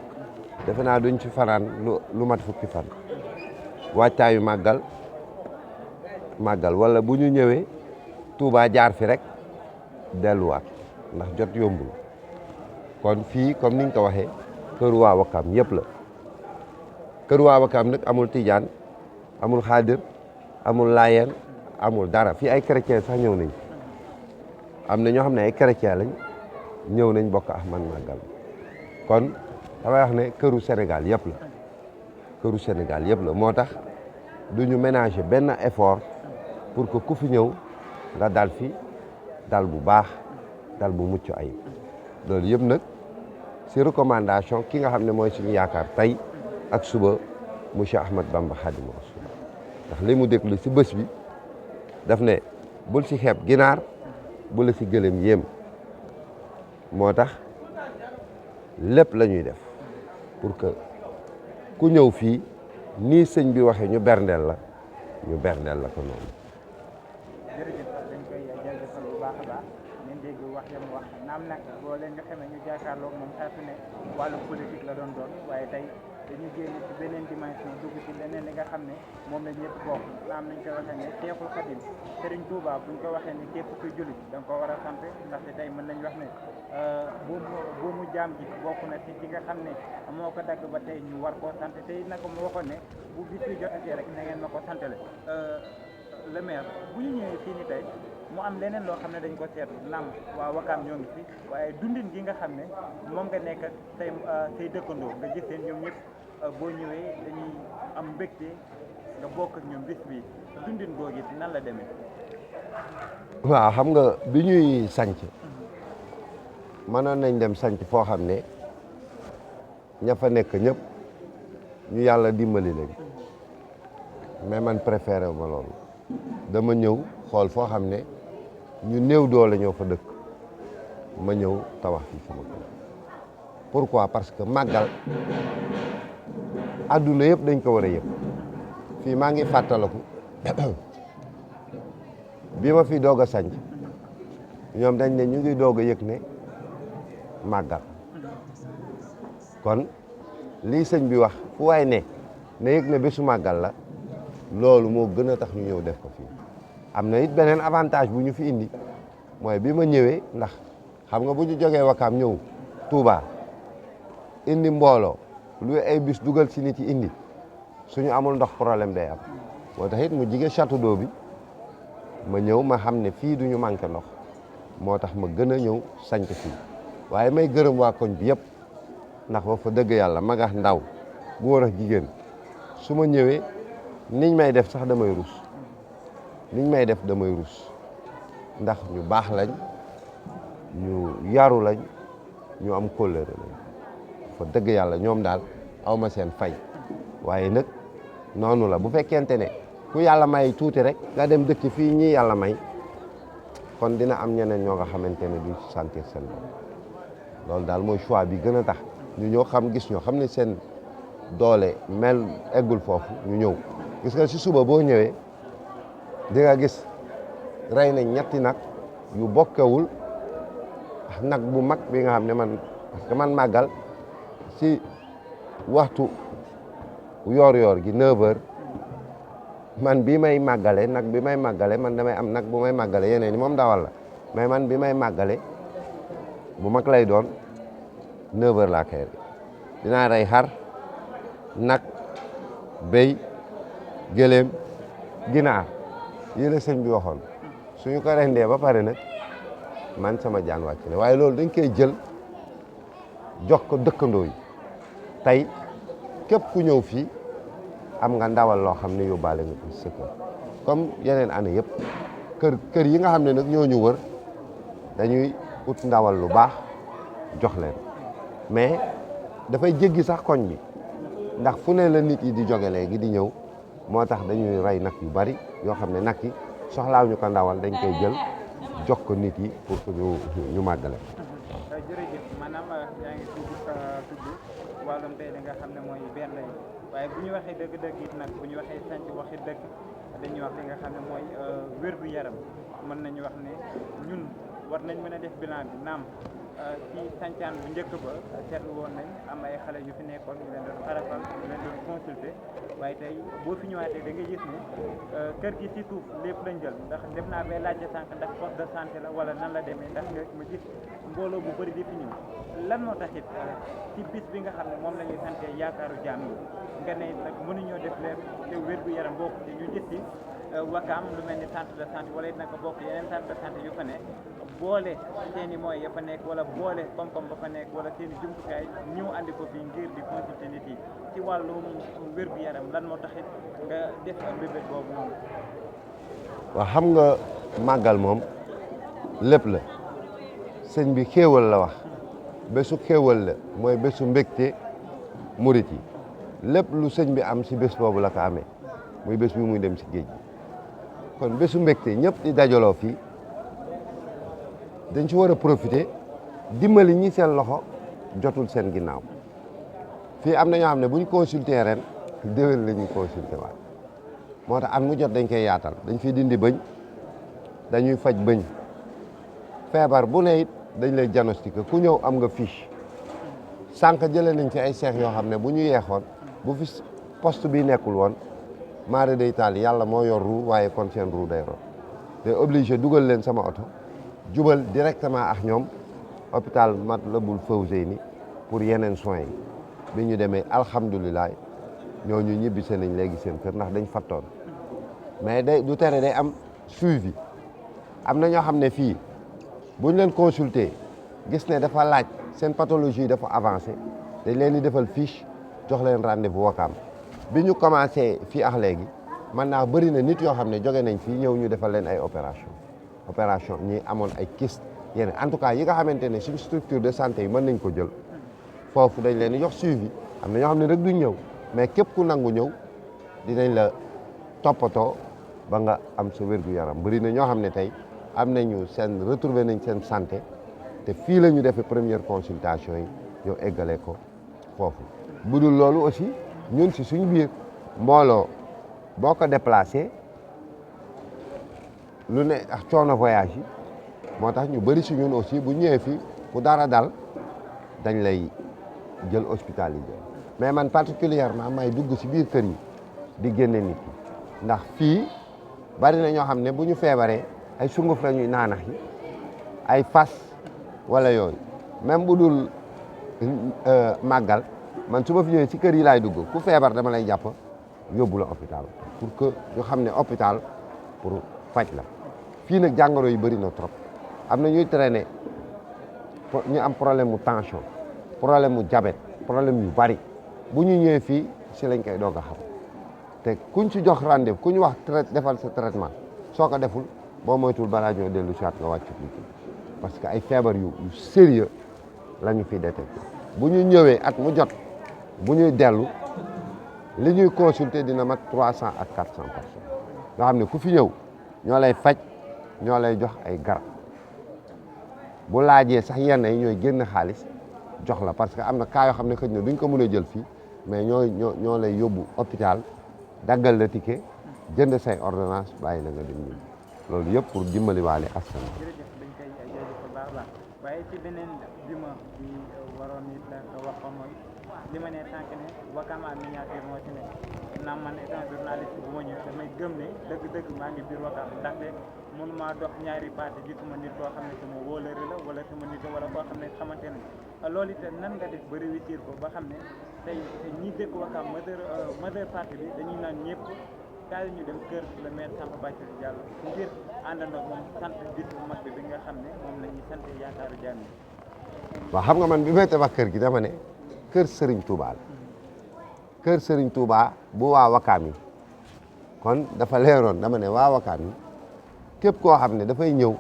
defe naa duñ ci fanaan lu mat fukki fan wàccaayu màggal wala bu ñu ñëwee Touba jaar fi rek delluwaat ndax jot yombul kon fii comme niñ ko waxee këru waa Ouakam yëpp la këru waa Ouakam nag amul tijaan amul xaadir amul laayeen amul dara fii ay chrétien sax ñëw nañ am na ñoo xam ne ay chrétien lañ ñëw nañ bokk ak man màggal kon damay wax ne këru Sénégal yëpp la këru Sénégal yëpp la moo tax du ñu ménager benn effort pour que ku fi ñëw nga dal fi dal bu baax dal bu mucc ayib loolu yëpp nag si recommandation ki nga xam ne mooy suñu yaakaar tey ak suba monsieur Ahmad Bamba Khadimu Rasul ndax li mu déglu si bés bi daf ne bul si xeeb ginaar bu la si gëlëm yéem moo tax lépp la ñuy def pour que ku ñëw fii nii sëñ bi waxee ñu berndeel la ko noonu. jërëjëf dañ koy jaajëfal bu baax a baax ngeen dégg wax yam wax naam nag boo leen ñu xamee ñu jàkkaarloo moom saa su ne wàllu politique la doon waaye tey dañu génn ci beneen dimension dugg ci leneen li nga xam ne moom la ñëpp bokk naam nañ koy waxee ne Seexul Xadim Serigne Touba buñ ko waxee ne képp kuy jullit da nga ko war a sant ndaxte tey mën nañ wax ne boomu jaam ji bokk na ci nga xam ne moo ko dagg ba tey ñu war koo sant tey naka mu waxoon ne bu bis bi jotatee rek na ngeen ma ko santale le maire bu ñu ñëwee fii ni tey mu am leneen loo xam ne dañ ko seetlu naam waa Ouakam ñoo ngi fi waaye dundin gi nga xam ne moom nga nekk say dëkkandoo nga gis leen ñoom ñëpp boo ñëwee dañuy am mbégte nga bokk ak ñoom bis bi dundin googu it nan la demee. waaw xam nga bi ñuy sanc mënoon nañ dem sanc foo xam ne ña fa nekk ñëpp ñu yàlla dimbali leen mais man préféré ma loolu dama ñëw xool foo xam ne ñu néew doole ñoo fa dëkk ma ñëw tabax fii sama kër pourquoi parce que màggal adduna yëpp dañ ko war a yëpp fii maa ngi fàttaliku bi ma fi doog a sanc ñoom dañ ne ñu ngi doog a yëg ne màggal kon lii sëñ bi wax fu waay ne yëg ne bésu màggal la loolu moo gën a tax ñu ñëw def ko fii am na it beneen avantage bu ñu fi indi mooy bi ma ñëwee ndax xam nga bu ñu jógee Wakaam ñëw Touba indi mbooloo lu ay bis dugal si nit yi indi suñu amul ndox problème day am moo tax it mu jige château d'eau bi ma ñëw ma xam ne fii duñu manqué ndox moo tax ma gën a ñëw sanc fii waaye may gërëm waa koñ bi yëpp ndax ba fa dëgg yàlla mag ak ndaw góor ak jigéen su ma ñëwee niñ may def sax damay rus niñ may def damay rus ndax ñu baax lañ ñu yaru lañ ñu am kóllëre lañ fa dëgg yàlla ñoom daal aw ma seen fay waaye nag noonu la bu fekkente ne ku yàlla may tuuti rek nga dem dëkk fii ñii yàlla may kon dina am ñeneen ñoo nga xamante ne du sentir seen bopp loolu daal mooy choix bi gën a tax ñu ñëw xam gis ñoo xam ne seen doole mel eggul foofu ñu ñëw gis nga si suba boo ñëwee di nga gis rey nañ ñetti nag yu bokkewul nag bu mag bi nga xam ne man parce que man màggal si waxtu yoor gi 9h man bi may màggale nag bi may màggale man damay am nag bu may màggale yeneen ni moom dawal la mais man bi may màggale bu mag lay doon 9h laa koy dinaa rey xar nag béy gëléem ginaar yi la sëñ bi waxoon suñu ko rendee ba pare nag man sama jaan wàcc na waaye loolu dañ koy jël jox ko dëkkandoo yi tey képp ku ñëw fii am nga ndawal loo xam ne yóbbaale nga ko sa kër comme yeneen année yëpp kër yi nga xam ne nag ñoo ñu wër dañuy ut ndawal lu baax jox leen mais dafay jéggi sax koñ bi ndax fu ne la nit yi di jóge léegi di ñëw moo tax dañuy rey nag yu bari yoo xam ne nag yi soxlaaw ñu ko ndawal dañ koy jël jox ko nit yi pour que ñu màggale. jërëjëf maanaam yaa ngi tudd wàllum tey li nga xam ne mooy benn waaye bu ñu waxee dëgg-dëgg it nag bu ñu waxee sanc waxi dëgg dañuy wax li nga xam ne mooy wér-gu-yaram mën nañu wax ne ñun war nañ mën a def bilan bi naam ci sancaan bu njëkk ba seetlu woon nañ am ay xale yu fi nekkoon ñu leen doon xarafal ñu leen doon consulter waaye tey boo fi ñëwaatee da nga gis ne kër gi ci suuf lépp lañ jël ndax def naa bay laajte sànq ndax poste de santé la wala nan la demee ndax nga ma gis mbooloo bu bëri di fi ñëw lan moo taxit ci bis bi nga xam ne moom la ñuy sante yaakaaru jaam yi nga ne nag mënuñoo def leen te wér-gu-yaram bokk te ñu gis ci Wakaam lu mel ni centre de santé wala it naka bokk yeneen centre de santé yu fa ne boole seen i moyens ya fa nekk wala boole koom-koom ba fa nekk wala seen i jumtukaay ñëw andi ko fii ngir di consulter nit yi ci wàllum wér-gu-yaram lan moo taxit nga def mbébét boobu noonu. waaw xam nga màggal moom lépp la sëñ bi xéewal la wax bésu xéewal la mooy bésu mbégte murit yi lépp lu sëñ bi am si bés boobu la ko amee muy bés bi muy dem si géej gi kon bésu mbégte ñëpp di dajaloo fii dañ ci war a profiter dimbali ñi seen loxo jotul seen ginnaaw fii am na ñoo xam ne bu ñu consulter ren déwén la ñuy consulter waat moo tax at mu jot dañ koy yaatal dañ fiy dindi bëñ dañuy faj bëñ feebar bu ne it dañ lay diagnostiquer ku ñëw am nga fiche sànq jëlee nañ ci ay seex yoo xam ne bu ñu yeexoon bu fi poste bi nekkul woon maare day taal yàlla moo yor roue waaye kon seen roue day ro te obligé dugal leen sama oto jubal directement ak ñoom hôpital Matlaboul Fawzeyni pour yeneen soins yi bi ñu demee alhamdulilah ñooñu ñibbise nañ léegi seen kër ndax dañ fattoon mais day du tere day am suivi am na ñoo xam ne fii buñ leen consulter gis ne dafa laaj seen pathologie dafa avancé dañ leen di defal fiche jox leen rendez-vous Wakaam bi ñu commencé fii ak léegi man naa bëri na nit yoo xam ne jóge nañ fii ñëw ñu defal leen ay opération ñi amoon ay kyste yeneen en tout cas yi nga xamante ne suñu structure de santé yi mën nañ ko jël foofu dañ leen di jox suivi am na ñoo xam ne rek duñ ñëw mais képp ku nangu ñëw dinañ la toppatoo ba nga am sa wér-gu-yaram bëri na ñoo xam ne tey am nañu seen retrouver nañ seen santé te fii la ñu defee première consultation yi ñoo eggale ko foofu bu dul loolu aussi ñun si suñu biir mbooloo boo ko déplacé lu ne ak coono voyage yi moo tax ñu bëri si ñun aussi bu ñëwee fii ku dara dal dañ lay jël hospitalisé mais man particulièrement may dugg si biir kër yi di génne nit yi ndax fii bari na ñoo xam ne bu ñu feebaree ay sunguf la ñuy naanax yi ay fas wala yooyu même bu dul màggal man su ma fi ñëwee ci kër yi laay dugg ku feebar dama lay jàpp yóbbu la hôpital pour que ñu xam ne hôpital pour faj la fii nag jàngoro yi bëri na trop am na ñuy traîner ñu am problème mu tension problème mu diabète problème yu bari bu ñu ñëwee fii si lañ koy doog a xam te kuñ ci jox rendez-vous ku ñu wax defal sa traitement soo ko deful boo moytul balaa ñoo dellu si waat nga wàccu liggéey parce que ay feebar yu sérieux la ñu fi détecté bu ñu ñëwee at mu jot bu ñuy dellu li ñuy consulter dina mat 300 ak 400 personnes nga xam ne ku fi ñëw ñoo lay faj ñoo lay jox ay garab bu laajee sax yenn yi ñooy génn xaalis jox la parce que am na cas yoo xam ne xëy na duñ ko mën a jël fii mais ñoo lay yóbbu hôpital daggal la ticket jënd say ordonnance bàyyi la nga dem ñibbi loolu yëpp pour dimbali waale askan wi. jërëjëf dañ koy jaajëfal baax a baax waaye ci beneen bi ma bi waroon nit la wax ko mooy li ma ne sànq ne Wakam en miniature moo ci nekk naam man étant journaliste bu ma ñëw damay gëm ne dëgg-dëgg maa ngi biir Wakam ndaxte mënumaa dox ñaari parti gisuma nit koo xam ne sama wóolëre la wala sama nit wala koo xam ne xamante ne loolu itam nan nga def ba réussir ko ba xam ne tey ñi dëkk Wakam majeure partie bi dañuy naan ñëpp kaay ñu dem kër le maire Samba Bathily Diallo ngir àndandoo moom sant bis bu mag bi nga xam ne moom la ñuy sant yaakaaru jaam yi. waaw xam nga man bi may tabax kër gi dama ne kër Serigne Touba la kër Serigne Touba bu waa Wakam yi kon dafa leeroon dama ne waa Wakam yi képp koo xam ne dafay ñëw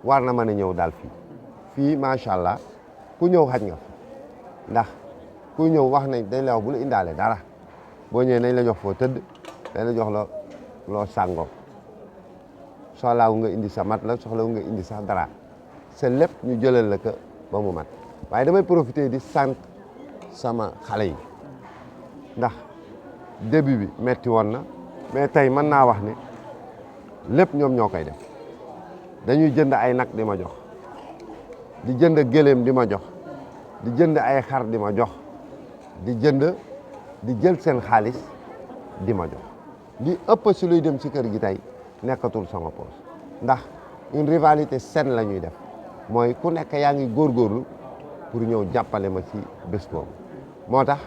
war na mën a ñëw daal fii macha allah ku ñëw xaj nga fi ndax ku ñëw wax nañ dañ la wax bu la indaale dara boo ñëwee nañ la jox foo tëdd dañ la jox loo sàngoo soxlaawu nga indi sa mat la soxlaawu nga indi sax dara c'est lépp ñu jëlal la ko ba mu mat waaye damay profiter di sant sama xale yi ndax début bi metti woon na mais tey mën naa wax ne lépp ñoom ñoo koy def dañuy jënd ay nag di ma jox di jënd gëléem di ma jox di jënd ay xar di ma jox di jël seen xaalis di ma jox li ëpp si luy dem ci kër gi tey nekkatul sama poos ndax une rivalité saine la ñuy def mooy ku nekk yaa ngi góorgóorlu pour ñëw jàppale ma ci bés boobu moo tax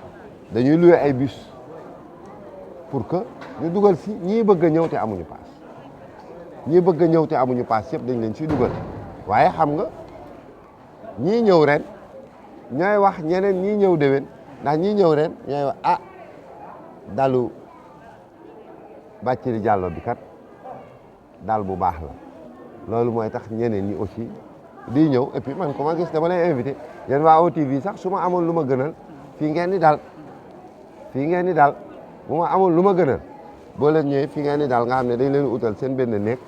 dañuy louer ay bus pour que ñu dugal si ñii bëgg a ñëw te amuñu paas ñii bëgg a ñëw te amuñu paas yëpp dañ leen ciy dugal waaye xam nga ñii ñëw ren ñooy wax ñeneen ñii ñëw déwén ndax ñii ñëw ren ñooy wax ah dalu Bathily Diallo bi kat dal bu baax la loolu mooy tax ñeneen ñi aussi di ñëw et puis man ko ma gis dama lay invité yéen waa OTV sax su ma amoon lu ma gënal fii ngeen di dal bu ma amoon lu ma gënal boo leen ñëwee fii ngeen di dal nga xam ne dañ leen utal seen benn néeg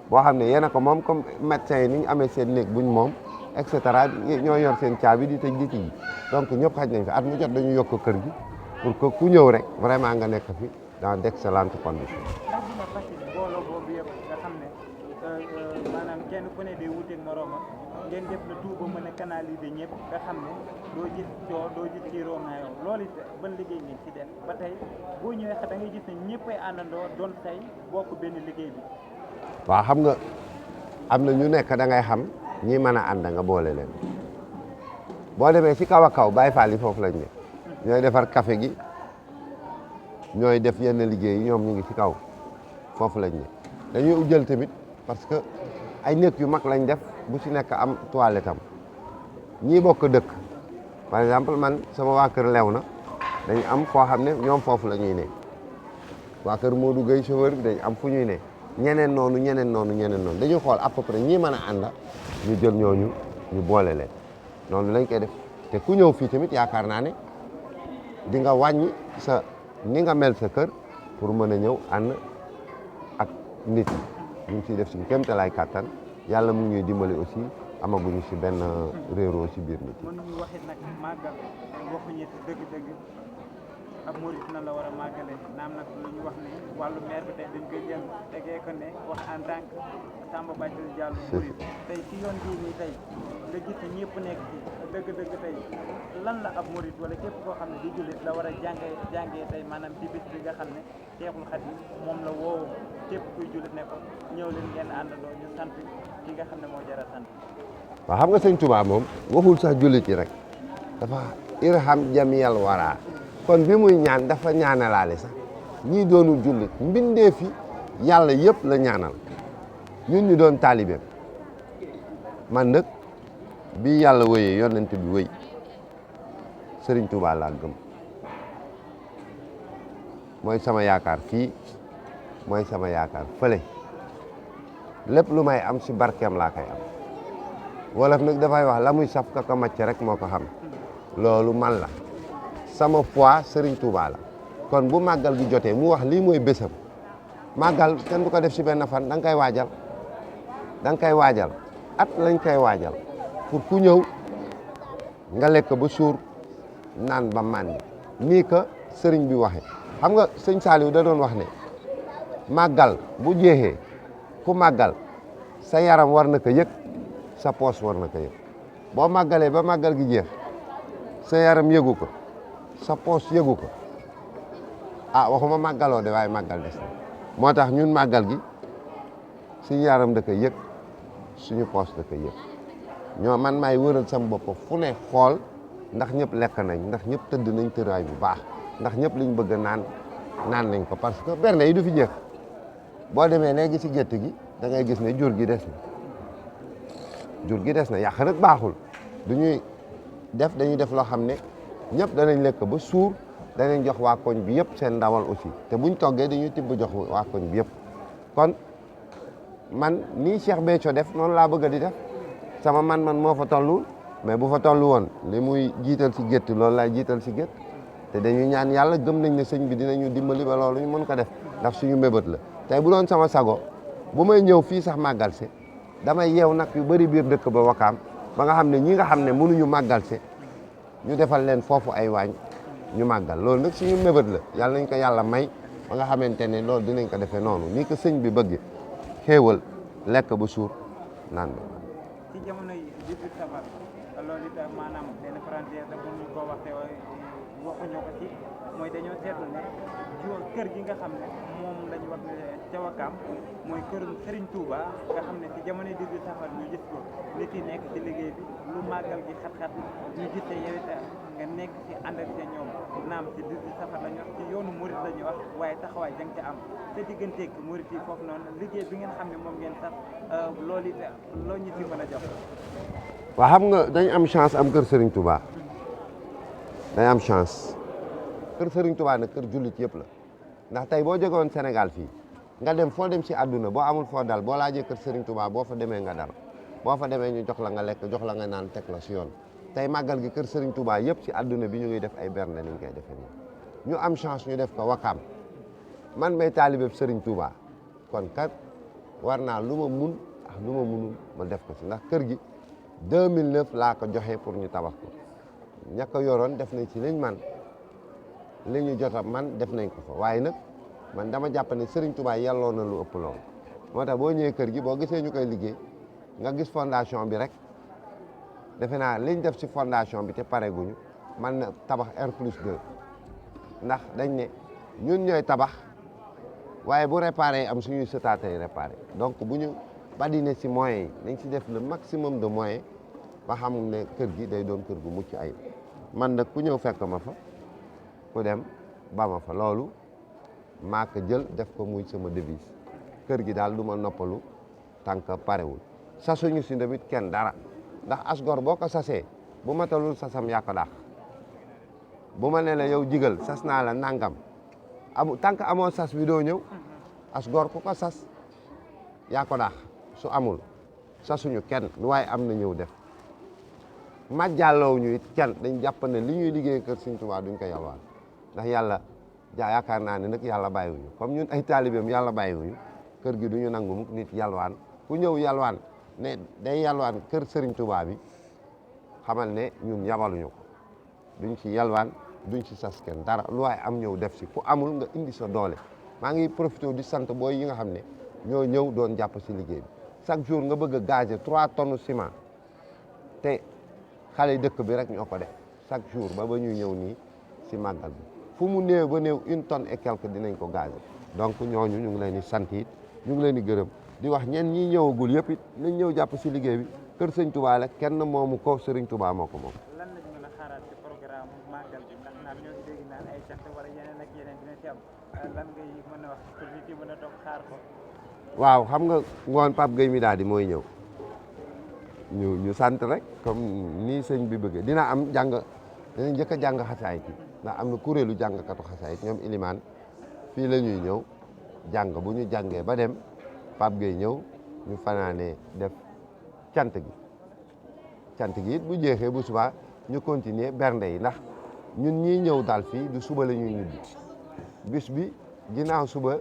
boo xam ne yéen a ko moom comme médecin yi ni ñu amee seen néeg buñ moom et cetera ñoo yor seen caabi di tëj di tijji donc ñëpp xaj nañ fi at mu jot dañu yokk kër gi pour que ku ñëw rek vraiment nga nekk fi dans d'excellentes conditions. ndax dina facile booloo boobu yëpp nga xam ne maanaam kenn ku ne day wuteeg moroomam ngeen def le tout ba mën a canaliser ñëpp nga xam ne doo gis coow doo gis xiiroo ngaayoo loolu it ban liggéey ngeen ci def ba tey boo ñëwee da ngay gis ne ñëppay àndandoo doon tey bokk benn liggéey bi. waaw xam nga am na ñu nekk da ngay xam ñi mën a ànd nga boole leen boo demee ci kaw a kaw Baye Fall yi foofu lañ ne ñooy defar café gi ñooy def yenn liggéey yi ñoom ñu ngi ci kaw foofu lañ ne dañuy jël tamit parce que ay néeg yu mag lañ def bu ci nekk am toilette am ñii bokk dëkk par exemple man sama waa kër lew na dañu am foo xam ne ñoom foofu la ñuy ne waa kër Modou Gueye chauffeur bi dañu am fu ñuy ne ñeneen noonu dañuy xool à peu près ñii mën a ànda ñu jël ñooñu ñu boole leen noonu lañ koy def te ku ñëw fii tamit yaakaar naa ne di nga wàññi sa ni nga mel sa kër pour mën a ñëw ànd ak nit ñi ñu ngi ciy def suñu kéemtalaay kàttan yàlla mu ngi ñuy dimbali aussi amaguñu si benn réeroo si biir nit yi. mën ñu waxit nag màggal waxuñu dëgg-dëgg ab murit nan la war a màggale naam nag lu ñu wax ne wàllu maire bi tey dañ koy jël tegee ko ne wax en tant que Samba Bathily Diallo murit tey ci yoon bii nii tey nga gis ne ñëpp nekk ci dëgg-dëgg tey lan la ab murit wala képp koo xam ne di jullit la war a jàngee tey maanaam ci bis bi nga xam ne Seexul Xadiim moom la woowu képp kuy jullit ne ko ñëw leen ngeen àndandoo ñu sant ki nga xam ne moo jar a sant. waaw xam nga sëñ Touba moom waxul sax jullit yi rek dafa irham jamiyal wara kon bi muy ñaan dafa ñaanalaale sax ñii doonul jullit mbindee fi yàlla yëpp la ñaanal ñun ñu doon taalibeem man nag bi yàlla wëyee yonent bi wëy sëriñ Touba laa gëm mooy sama yaakaar fii mooy sama yaakaar fële lépp lu may am si barkeem laa koy am wolof nag dafay wax la muy saf ka ko macc rek moo ko xam loolu man la sama foi Serigne Touba la kon bu màggal gi jotee mu wax lii mooy bésam màggal kenn du ko def si benn fan da nga koy waajal da nga koy waajal at lañ koy waajal pour ku ñëw nga lekk ba suur naan ba màndi nii que sëriñ bi waxe xam nga sëñ Saliou da doon wax ne màggal bu jeexee ku màggal sa yaram war na ko yëg sa poos war na ko yëg boo màggalee ba màggal gi jeex sa yaram yëgu ko sa poos yëgu ko ah waxuma màggaloo de waaye màggal des na moo tax ñun màggal gi suñu yaram da koy yëg suñu poos da koy yëg ñoo man maay wëral sama bopp fu ne xool ndax ñëpp lekk nañ ndax ñëpp tëdd nañ tëraay bu baax ndax ñëpp liñ bëgg naan nañ ko parce que berne yi du fi jeex boo demee léegi ci gétt gi da ngay gis ne jur gi des na yàq nag baaxul dañuy def loo xam ne ñëpp danañ lekk ba suur danañ jox waa koñ bi yëpp seen ndawal aussi te buñ toggee dañuy tibb jox waa koñ bi yëpp kon man nii Cheikh Béthio def noonu laa bëgg di def sama man moo fa tollul mais bu fa toll woon li muy jiital ci gétt loolu laay jiital ci gétt te dañuy ñaan yàlla gëm nañ ne sëñ bi dinañu dimbali ba loolu ñu mën ko def ndax suñu mébét la tey bu doon sama sago bu may ñëw fii sax màggal si damay yeew nag yu bëri biir dëkk ba Wakaam ba nga xam ne ñi nga xam ne mënuñu màggal si ñu defal leen foofu ay waañ ñu màggal loolu nag suñu mébét la yàlla nañ ko yàlla may ba nga xamante ne loolu dinañ ko defee noonu ni ko sëñ bi bëgg xéewal lekk ba suur naan ba ci jamono yi 18 safar loolu it maanaam benn frontière la bu ñu ko waxee waxuñu ko ci mooy dañoo seetlu ne kër gi nga xam ne moom lañ wax ne ca Wakaam mooy kër Serigne Touba nga xam ne ci jamono 18 safar ñu gis ko nit yi nekk ci liggéey bi lu màggal gi xat-xat ñu gisee yow it nga nekk ci ànd ak sa ñoom naam ci 18 safar la ñu wax ci yoonu murit la ñu wax waaye taxawaay da nga ca am te digganteeg murit yi foofu noonu liggéey bi ngeen xam ne moom ngeen sax loolu it loo ñu ci mën a jox. waaw xam nga dañ am chance am kër Serigne Touba dañ am chance kër Serigne Touba nag kër jullit yëpp la ndax tey boo jógewoon Sénégal fii nga dem foo dem si àdduna boo amul foo dal boo laajee kër Serigne Touba boo fa demee nga dal boo fa demee ñu jox la nga lekk jox la nga naan teg la si yoon tey màggal gi kër Serigne Touba yëpp si àdduna bi ñu ngi def ay bernde ni ñu koy defee nii ñu am chance ñu def ko Wakaam man may taalibe Serigne Touba kon kat war naa lu ma mun ak lu ma munul ma def ko si ndax kër gi 2009 laa ko joxe pour ñu tabax ko ña ko yoroon def nañ ci liñ man li ñu jot a man def nañ ko fa waaye nag man dama jàpp ne Serigne Touba yelloo na lu ëpp loolu moo tax boo ñëwee kër gi boo gisee ñu koy liggéey nga gis fondation bi rek defe naa liñ def ci fondation bi te pare guñu man na tabax R+2 ndax dañ ne ñun ñooy tabax waaye bu réparé am suñuy sëtaatay réparé donc bu ñu badine ci moyens yi nañ ci def le maximum de moyens ba xam ne kër gi day doon kër gu mucc ayib man nag ku ñëw fekk ma fa ku dem ba ma fa loolu maa ko jël def ko muy sama devise kër gi daal du ma noppalu tant que parewul sasuñu si tamit kenn dara ndax asgor boo ko sasee bu matalul sasam yaa ko daax bu ma ne la yow jigal sas naa la nangam tant que amoo sas bi doo ñëw asgor ku ko sas yaa ko daax su amul sasuñu kenn lu waaye am na ñëw def majjàlloow ñu it kenn dañ jàpp ne li ñuy liggéey kër Sëriñ Tuubaa duñ ko yalwaan ndax yàlla yaakaar naa ne nag yàlla bàyyiwuñu comme ñun ay taalibeem yàlla bàyyiwuñu kër gi duñu nangu mukk nit yalwaan ku ñëw yalwaan ne day yalwaan kër Sëriñ Tuubaa bi xamal ne ñun yabaluñu ko duñ ci yalwaan duñ ci sas kenn dara lu waay am ñëw def si ku amul nga indi sa doole maa ngi profité di sant booy yi nga xam ne ñoo ñëw doon jàpp si liggéey bi chaque jour nga bëgg a gazer 3 tonnes ciment te xale dëkk bi rek ñoo ko def chaque jour ba ñuy ñëw nii si màggal bi fu mu néew ba néew 1 tonne et quelque dinañ ko gazer donc ñooñu ñu ngi leen di sant it ñu ngi leen di gërëm di wax ñenn ñi ñëwagul yëpp it nañ ñëw jàpp si liggéey bi kër sëñ Touba la kenn moomu ko Serigne Touba moo ko moom. lan lañ mën a xaaraat ci programme màggal bi ndax naan ñoo ngi dégg naan ay cant wala yeneen ak yeneen dina ci am lan ngay mën a wax pour nit yi mën a toog xaar ko. waaw xam nga ngoon Pape Gueye mi daal di mooy ñëw ñu sant rek comme nii sëñ bi bëggee dina am jàng dinañ njëkk a jàng xasaayit yi ndax am na kuréelu jàngkatu xasaayit ñoom ilimaan fii la ñuy ñëw jàng bu ñu jàngee ba dem Pape Gueye ñëw ñu fanaanee def cant gi it bu jeexee bu subaa ñu continuer bernde yi ndax ñun ñii ñëw daal fii du suba la ñuy ñibbi bis bi ginnaaw suba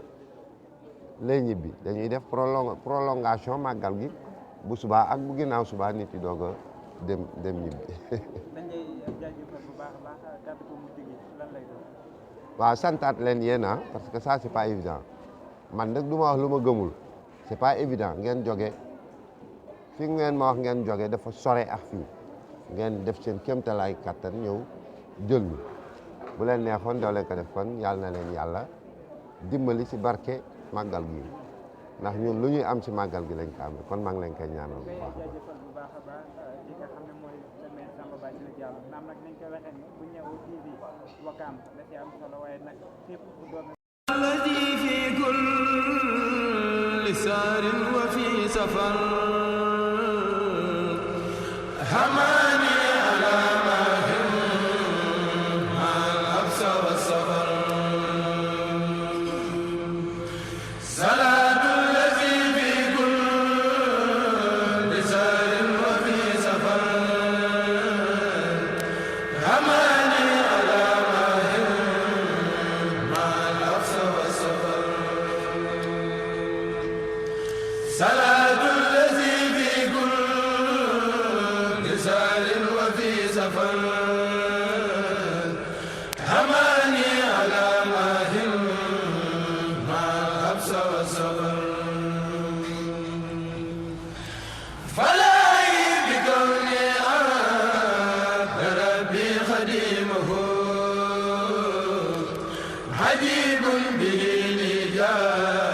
lay ñibbi dañuy def prolongation màggal gi bu subaa ak bu ginnaaw subaa nit yi doog a dem ñibbi. dañuy jaajëfal bu baax a baax kàddu gu mujj gi lan lay doon. waaw santaat leen yéen parce que ça c'est pas évident man nag du ma wax lu ma gëmul c'est pas évident ngeen jóge fi ngeen ma wax ngeen jóge dafa sore ak fii ngeen def seen kéemtalaay kattan ñëw jël ñu bu leen neexoon doo leen ko def kon yàlla na leen yàlla dimbali si barke màggal gi ndax ñun lu ñuy am si màggal gi lañ ko amee kon maa ngi leen koy ñaanal bu baax. jaajëfal bu baax a baax li nga xam ne mooy le maire Samba Bathily Diallo naam nag nañ ko waxee ni bu ñëw TV Wakam da ci am solo waaye nag képp ku doon الذي في كل سار وفي سفر هماني على ماهر مع الحبس والسفر صلاة الذي في كل سار وفي سفر هماني على ماهر مع الحبس والسفر صلاة الذي في كل سار وفي سفر هماني على ماهر مع الحبس والسفر فلاهي بكوني عبد ربي خديمه عجيب به لي جاء